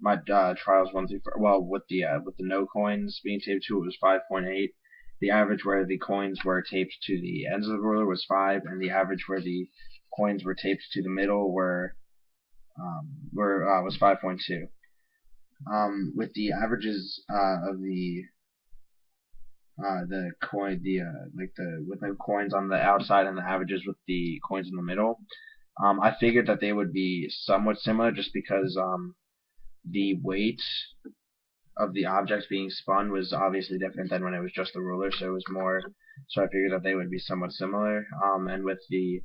My trials 1 through 4, well, with the no coins being taped to it was 5.8. The average where the coins were taped to the ends of the ruler was 5, and the average where the coins were taped to the middle was 5.2. With the averages of the coin the like the with the coins on the outside and the averages with the coins in the middle, I figured that they would be somewhat similar just because the weight of the object being spun was obviously different than when it was just the ruler, so it was more. So I figured that they would be somewhat similar. And with the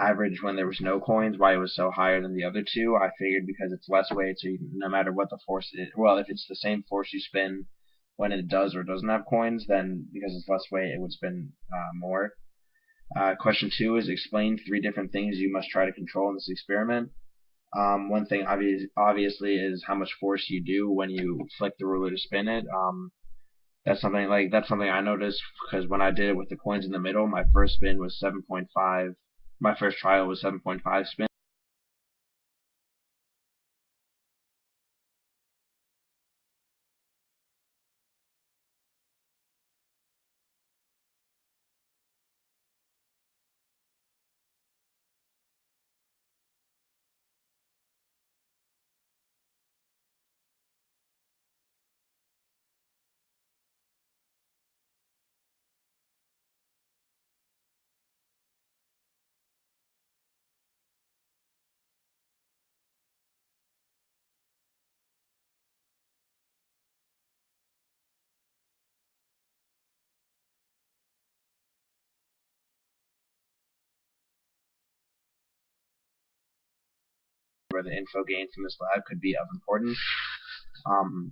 average when there was no coins, why it was so higher than the other two, I figured because it's less weight, so no matter what the force is, well, if it's the same force you spin when it does or doesn't have coins, then because it's less weight, it would spin more. Question 2 is explain 3 different things you must try to control in this experiment. One thing obviously is how much force you do when you flick the ruler to spin it. That's something I noticed because when I did it with the coins in the middle, my first spin was 7.5. My first trial was 7.5 spin. Where the info gained from this lab could be of importance. Um,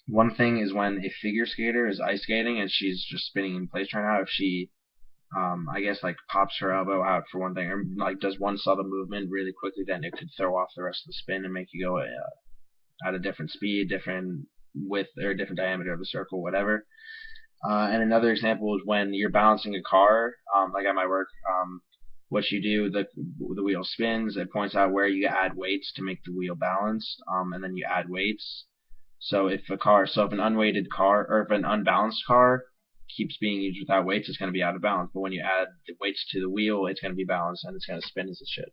One thing is when a figure skater is ice skating and she's just spinning in place right now, if she I guess like pops her elbow out for one thing, or like does one subtle movement really quickly, then it could throw off the rest of the spin and make you go at a different speed, different width, or different diameter of the circle, whatever. And another example is when you're balancing a car, like at my work. What you do, the wheel spins. It points out where you add weights to make the wheel balanced, and then you add weights. So if an unweighted car or if an unbalanced car keeps being used without weights, it's going to be out of balance. But when you add the weights to the wheel, it's going to be balanced and it's going to spin as it should.